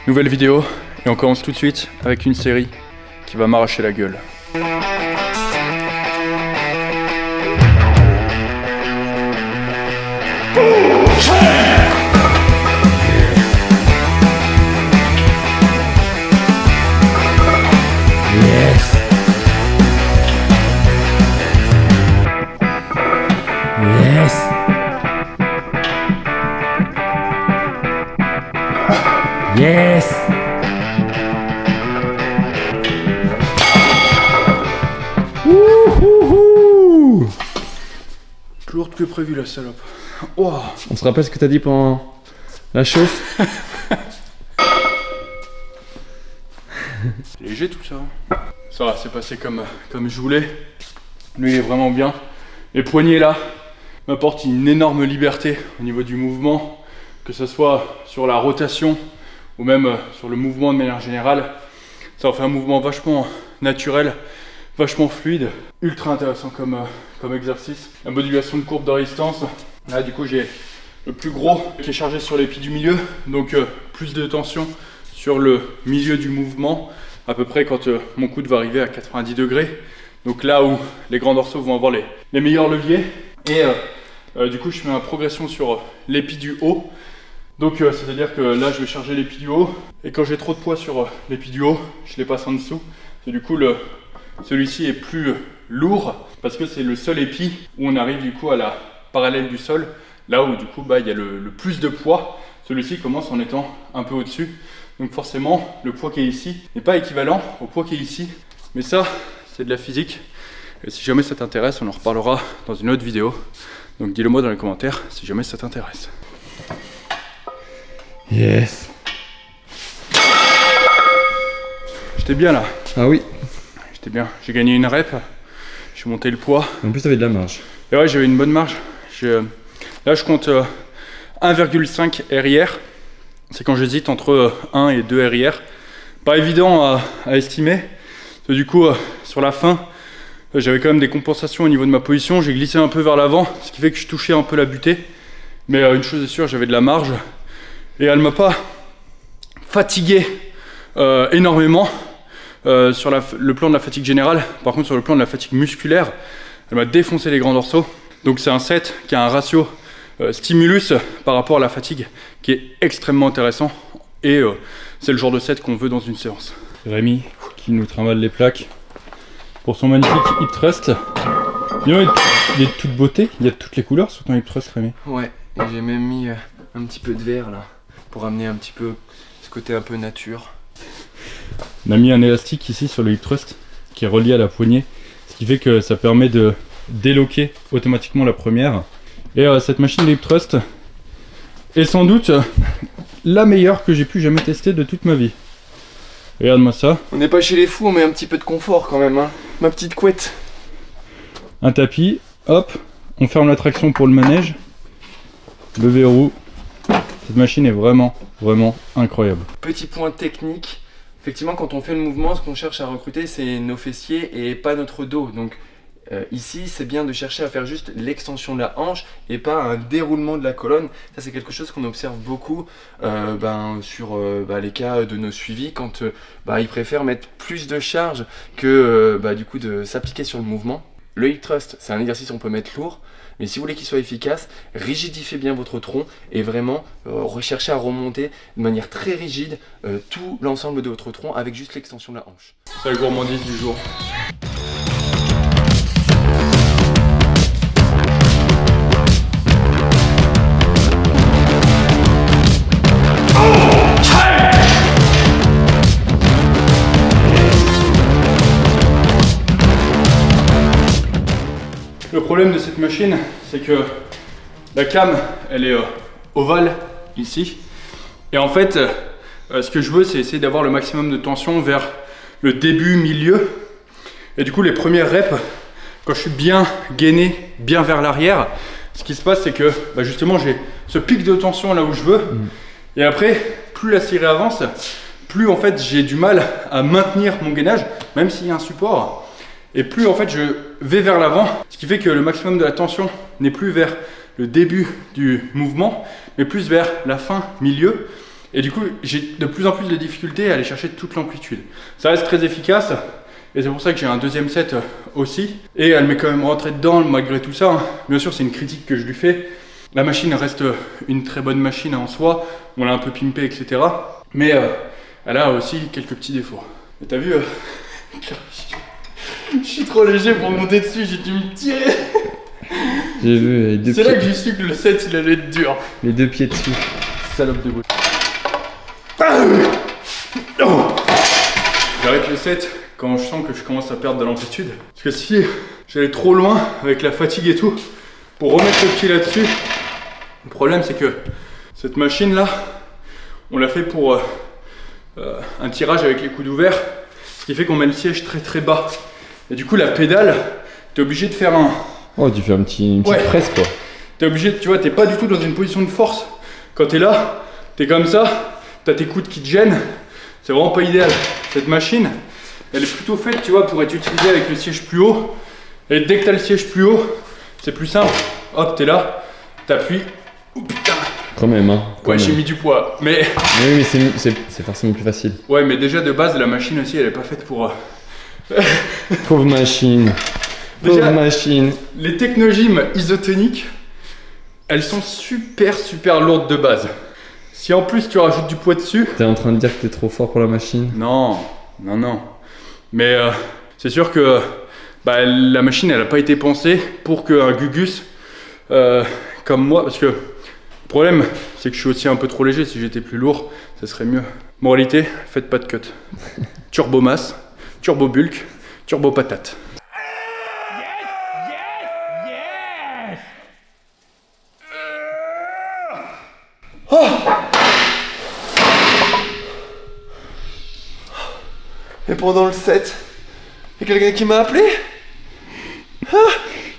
Nouvelle vidéo et on commence tout de suite avec une série qui va m'arracher la gueule. Yes. Wouhouhou. Plus lourde que prévu la salope. Oh. On se rappelle ce que t'as dit pendant la chauffe? Léger tout ça. Ça va, c'est passé comme je voulais. Lui il est vraiment bien. Les poignets là m'apportent une énorme liberté au niveau du mouvement, que ce soit sur la rotation ou même sur le mouvement de manière générale. Ça en fait un mouvement vachement naturel, vachement fluide, ultra intéressant comme exercice. La modulation de courbe de résistance, là du coup j'ai le plus gros qui est chargé sur les pieds du milieu, donc plus de tension sur le milieu du mouvement, à peu près quand mon coude va arriver à 90 degrés. Donc là où les grands dorsaux vont avoir les meilleurs leviers. Et du coup je fais ma progression sur l'épi du haut. Donc c'est-à-dire que là je vais charger l'épi du haut. Et quand j'ai trop de poids sur l'épi du haut, je les passe en dessous. Et du coup celui-ci est plus lourd parce que c'est le seul épi où on arrive du coup à la parallèle du sol. Là où du coup il y a le plus de poids. Celui-ci commence en étant un peu au-dessus. Donc forcément le poids qui est ici n'est pas équivalent au poids qui est ici. Mais ça c'est de la physique. Et si jamais ça t'intéresse, on en reparlera dans une autre vidéo. Donc dis-le moi dans les commentaires si jamais ça t'intéresse. Yes. J'étais bien là. Ah oui. J'étais bien. J'ai gagné une rep. J'ai monté le poids. En plus t'avais de la marge. Et ouais, j'avais une bonne marge. Là je compte 1,5 RIR. C'est quand j'hésite entre 1 et 2 RIR. Pas évident à estimer. Du coup sur la fin j'avais quand même des compensations au niveau de ma position. J'ai glissé un peu vers l'avant, ce qui fait que je touchais un peu la butée. Mais une chose est sûre, j'avais de la marge. Et elle m'a pas fatigué énormément sur le plan de la fatigue générale. Par contre sur le plan de la fatigue musculaire, elle m'a défoncé les grands dorsaux. Donc c'est un set qui a un ratio stimulus par rapport à la fatigue qui est extrêmement intéressant. Et c'est le genre de set qu'on veut dans une séance. Rémi qui nous trimballe les plaques pour son magnifique hip thrust. Il est de toute beauté, il y a toutes les couleurs sur ton hip thrust, Rémi. Ouais, et j'ai même mis un petit peu de vert là pour amener un petit peu ce côté un peu nature. On a mis un élastique ici sur le hip thrust qui est relié à la poignée, ce qui fait que ça permet de déloquer automatiquement la première. Et cette machine de hip thrust est sans doute la meilleure que j'ai pu jamais tester de toute ma vie. Regarde-moi ça. On n'est pas chez les fous, on met un petit peu de confort quand même, hein. Ma petite couette. Un tapis, hop, on ferme la traction pour le manège, le verrou. Cette machine est vraiment incroyable. Petit point technique, effectivement quand on fait le mouvement, ce qu'on cherche à recruter c'est nos fessiers et pas notre dos. Donc ici c'est bien de chercher à faire juste l'extension de la hanche et pas un déroulement de la colonne. Ça c'est quelque chose qu'on observe beaucoup sur les cas de nos suivis quand ils préfèrent mettre plus de charge que du coup de s'appliquer sur le mouvement. Le hip thrust c'est un exercice qu'on peut mettre lourd, mais si vous voulez qu'il soit efficace, rigidifiez bien votre tronc et vraiment recherchez à remonter de manière très rigide tout l'ensemble de votre tronc avec juste l'extension de la hanche. C'est la gourmandise du jour. Le problème de cette machine, c'est que la cam, elle est ovale ici. Et en fait, ce que je veux, c'est essayer d'avoir le maximum de tension vers le début, milieu. Et du coup, les premières reps, quand je suis bien gainé, bien vers l'arrière, ce qui se passe, c'est que justement, j'ai ce pic de tension là où je veux. Et après, plus la série avance, plus en fait, j'ai du mal à maintenir mon gainage, même s'il y a un support. Et plus en fait je vais vers l'avant, ce qui fait que le maximum de la tension n'est plus vers le début du mouvement, mais plus vers la fin, milieu. Et du coup, j'ai de plus en plus de difficultés à aller chercher toute l'amplitude. Ça reste très efficace. Et c'est pour ça que j'ai un deuxième set aussi. Et elle m'est quand même rentrée dedans malgré tout ça. Bien sûr, c'est une critique que je lui fais. La machine reste une très bonne machine en soi. On l'a un peu pimpée, etc. Mais elle a aussi quelques petits défauts. Et t'as vu, je suis trop léger pour monter dessus, j'ai dû me tirer. J'ai vu les deux pieds. C'est là que j'ai su que le set il allait être dur. Les deux pieds dessus. Salope de bout. J'arrête le set quand je sens que je commence à perdre de l'amplitude. Parce que si j'allais trop loin avec la fatigue et tout, pour remettre le pied là-dessus, le problème c'est que cette machine là, on l'a fait pour un tirage avec les coudes ouverts, ce qui fait qu'on met le siège très très bas. Et du coup la pédale, t'es obligé de faire un... Oh, tu fais une petite presse quoi. T'es obligé, tu vois, t'es pas du tout dans une position de force. Quand t'es là, t'es comme ça, t'as tes coudes qui te gênent. C'est vraiment pas idéal. Cette machine, elle est plutôt faite, tu vois, pour être utilisée avec le siège plus haut. Et dès que t'as le siège plus haut, c'est plus simple. Hop, t'es là, t'appuies. Oh putain. Quand même, hein. Ouais, j'ai mis du poids. Mais. Oui, mais c'est forcément plus facile. Ouais, mais déjà de base, la machine aussi, elle est pas faite pour. Pauvre machine. Pauvre machine. Les technogymes isotoniques, elles sont super lourdes de base. Si en plus tu rajoutes du poids dessus... T'es en train de dire que t'es trop fort pour la machine? Non. Mais c'est sûr que la machine, elle n'a pas été pensée pour qu'un Gugus comme moi, parce que le problème, c'est que je suis aussi un peu trop léger. Si j'étais plus lourd, ça serait mieux. Moralité, faites pas de cut. Turbo masse, turbo bulk, turbo patate. Oh! Et pendant le set, il y a quelqu'un qui m'a appelé?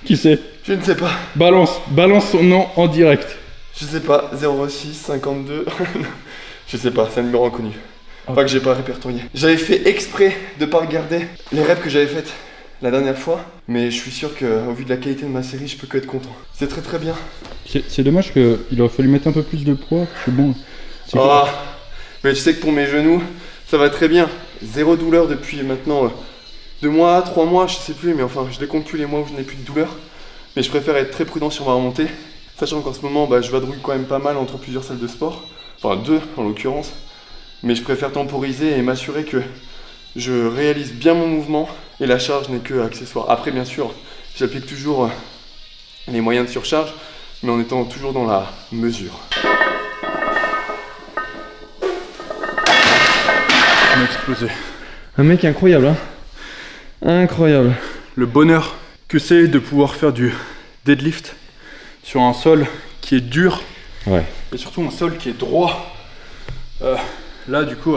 Qui c'est? Je ne sais pas. Balance son nom en direct. Je sais pas, 06 52. Je sais pas, c'est un numéro inconnu. Pas que j'ai pas répertorié. J'avais fait exprès de pas regarder les reps que j'avais faites la dernière fois, mais je suis sûr qu'au vu de la qualité de ma série, je peux que être content. C'est très bien. C'est dommage qu'il aurait fallu mettre un peu plus de poids, c'est bon. Mais tu sais que pour mes genoux, ça va très bien. Zéro douleur depuis maintenant 2 mois, 3 mois, je sais plus, mais enfin, je décompte plus les mois où je n'ai plus de douleur. Mais je préfère être très prudent sur ma remontée, sachant qu'en ce moment, je vadrouille quand même pas mal entre plusieurs salles de sport, enfin 2 en l'occurrence. Mais je préfère temporiser et m'assurer que je réalise bien mon mouvement et la charge n'est que accessoire. Après, bien sûr, j'applique toujours les moyens de surcharge, mais en étant toujours dans la mesure. On a explosé. Un mec incroyable, hein. Incroyable. Le bonheur que c'est de pouvoir faire du deadlift sur un sol qui est dur. Ouais. Et surtout un sol qui est droit. Là, du coup,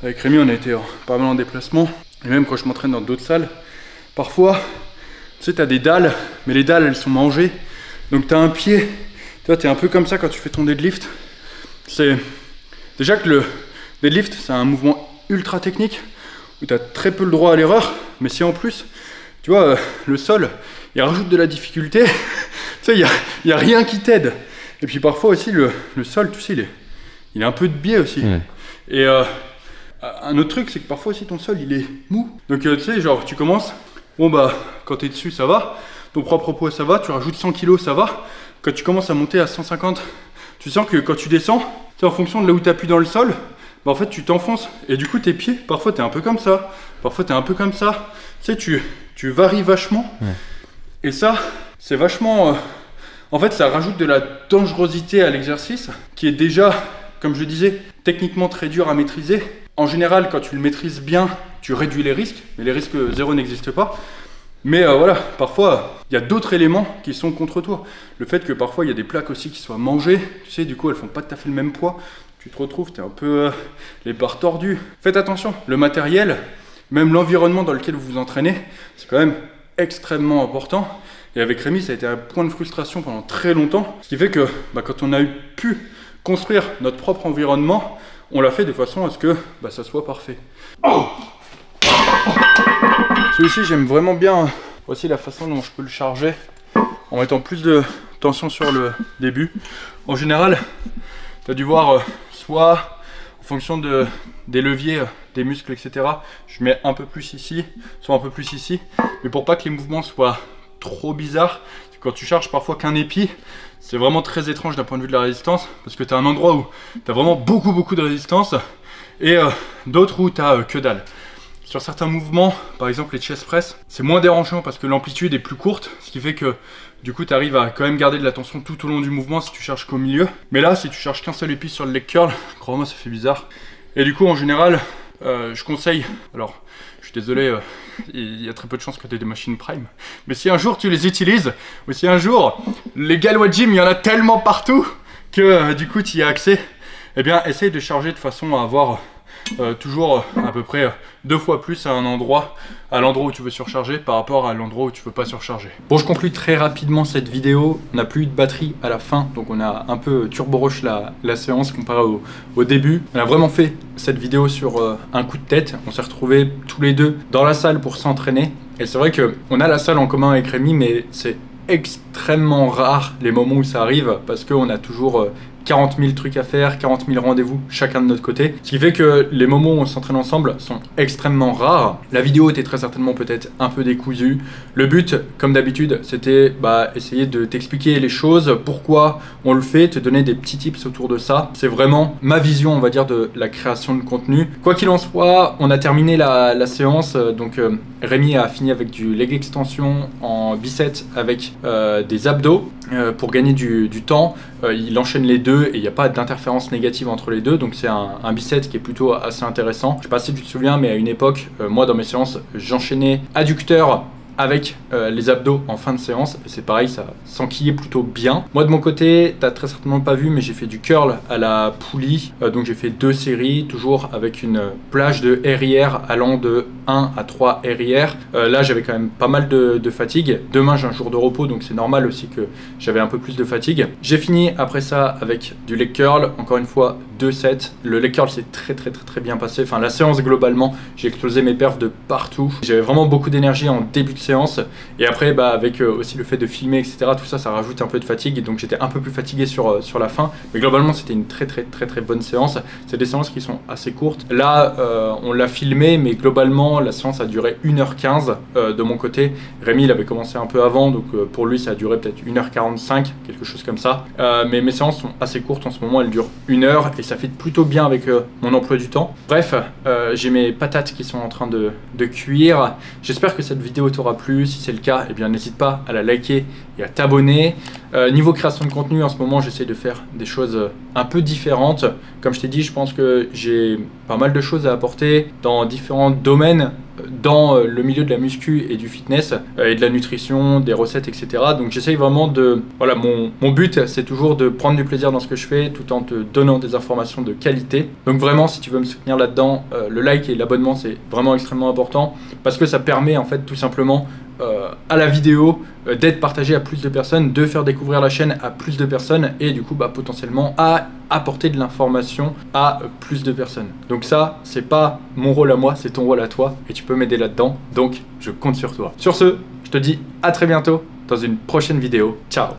avec Rémi, on a été pas mal en déplacement. Et même quand je m'entraîne dans d'autres salles, parfois, tu sais, t'as des dalles, mais les dalles, elles sont mangées. Donc t'as un pied, tu vois, t'es un peu comme ça quand tu fais ton deadlift. C'est déjà que le deadlift, c'est un mouvement ultra technique où t'as très peu le droit à l'erreur. Mais si en plus, tu vois, le sol, il rajoute de la difficulté, tu sais, il y a rien qui t'aide. Et puis parfois aussi, le sol, tu sais, il est un peu de biais aussi. Ouais. Et un autre truc, c'est que parfois aussi ton sol, il est mou. Donc tu sais, genre, tu commences, bon quand t'es dessus, ça va. Ton propre poids, ça va. Tu rajoutes 100 kg, ça va. Quand tu commences à monter à 150, tu sens que quand tu descends, tu sais, en fonction de là où tu appuies dans le sol, en fait, tu t'enfonces. Et du coup, tes pieds, parfois, tu es un peu comme ça. Parfois, tu es un peu comme ça. Tu sais, tu varies vachement. Ouais. Et ça, c'est vachement... en fait, ça rajoute de la dangerosité à l'exercice, qui est déjà, comme je disais, techniquement très dur à maîtriser. En général, quand tu le maîtrises bien, tu réduis les risques. Mais les risques zéro n'existent pas. Mais voilà, parfois, il y a d'autres éléments qui sont contre toi. Le fait que parfois, il y a des plaques aussi qui soient mangées. Tu sais, du coup, elles font pas tout à fait le même poids. Tu te retrouves, tu es un peu les barres tordues. Faites attention, le matériel, même l'environnement dans lequel vous vous entraînez, c'est quand même extrêmement important. Et avec Rémi, ça a été un point de frustration pendant très longtemps. Ce qui fait que quand on a pu construire notre propre environnement, on l'a fait de façon à ce que ça soit parfait. Oh, celui-ci, j'aime vraiment bien aussi la façon dont je peux le charger en mettant plus de tension sur le début. En général, tu as dû voir soit en fonction des leviers, des muscles, etc. Je mets un peu plus ici, soit un peu plus ici. Mais pour pas que les mouvements soient trop bizarres, quand tu charges parfois qu'un épi, c'est vraiment très étrange d'un point de vue de la résistance, parce que tu as un endroit où tu as vraiment beaucoup de résistance et d'autres où tu as que dalle. Sur certains mouvements, par exemple les chest press, c'est moins dérangeant parce que l'amplitude est plus courte, ce qui fait que du coup tu arrives à quand même garder de la tension tout au long du mouvement si tu charges qu'au milieu. Mais là, si tu charges qu'un seul épi sur le leg curl, crois-moi, ça fait bizarre. Et du coup, en général, je conseille, alors je suis désolé, il y a très peu de chances que tu aies des machines Prime, mais si un jour tu les utilises, ou si un jour les Galois Gym, il y en a tellement partout que du coup tu y as accès, eh bien essaye de charger de façon à avoir toujours à peu près 2 fois plus à l'endroit où tu veux surcharger par rapport à l'endroit où tu veux pas surcharger. Bon, je conclue très rapidement cette vidéo. On n'a plus eu de batterie à la fin, donc on a un peu turbo-rush la séance comparé au début. On a vraiment fait cette vidéo sur un coup de tête. On s'est retrouvés tous les deux dans la salle pour s'entraîner. Et c'est vrai qu'on a la salle en commun avec Rémi, mais c'est extrêmement rare les moments où ça arrive parce qu'on a toujours 40 000 trucs à faire, 40 000 rendez-vous chacun de notre côté. Ce qui fait que les moments où on s'entraîne ensemble sont extrêmement rares. La vidéo était très certainement peut-être un peu décousue. Le but, comme d'habitude, c'était essayer de t'expliquer les choses, pourquoi on le fait, te donner des petits tips autour de ça. C'est vraiment ma vision, on va dire, de la création de contenu. Quoi qu'il en soit, on a terminé la séance. Donc Rémi a fini avec du leg extension en biceps avec des abdos pour gagner du temps. Il enchaîne les deux et il n'y a pas d'interférence négative entre les deux, donc c'est un biceps qui est plutôt assez intéressant. Je ne sais pas si tu te souviens, mais à une époque, moi dans mes séances, j'enchaînais adducteur avec les abdos en fin de séance, et c'est pareil, ça s'enquillait plutôt bien. Moi de mon côté, t'as très certainement pas vu, mais j'ai fait du curl à la poulie, donc j'ai fait 2 séries, toujours avec une plage de RIR allant de 1 à 3 RIR. Là j'avais quand même pas mal de fatigue. Demain j'ai un jour de repos, donc c'est normal aussi que j'avais un peu plus de fatigue. J'ai fini après ça avec du leg curl, encore une fois 2 sets. Le leg curl s'est très bien passé, enfin la séance globalement, j'ai explosé mes perfs de partout. J'avais vraiment beaucoup d'énergie en début de séance, et après avec aussi le fait de filmer, etc., tout ça, ça rajoute un peu de fatigue, et donc j'étais un peu plus fatigué sur la fin, mais globalement c'était une très bonne séance. C'est des séances qui sont assez courtes. Là on l'a filmé, mais globalement la séance a duré 1h15 de mon côté. Rémi il avait commencé un peu avant, donc pour lui ça a duré peut-être 1h45, quelque chose comme ça, mais mes séances sont assez courtes en ce moment, elles durent 1 heure, et ça fait plutôt bien avec mon emploi du temps. Bref, j'ai mes patates qui sont en train de cuire. J'espère que cette vidéo t'aura plu. Si c'est le cas, eh bien n'hésite pas à la liker et à t'abonner. Niveau création de contenu, en ce moment j'essaie de faire des choses un peu différentes. Comme je t'ai dit, je pense que j'ai pas mal de choses à apporter dans différents domaines, dans le milieu de la muscu et du fitness, et de la nutrition, des recettes, etc. Donc j'essaye vraiment de... Voilà, mon but c'est toujours de prendre du plaisir dans ce que je fais tout en te donnant des informations de qualité. Donc vraiment, si tu veux me soutenir là-dedans, le like et l'abonnement c'est vraiment extrêmement important, parce que ça permet en fait tout simplement à la vidéo d'être partagée à plus de personnes, de faire découvrir la chaîne à plus de personnes, et du coup potentiellement à apporter de l'information à plus de personnes. Donc ça, c'est pas mon rôle à moi, c'est ton rôle à toi, et tu peux m'aider là-dedans, donc je compte sur toi. Sur ce, je te dis à très bientôt dans une prochaine vidéo. Ciao!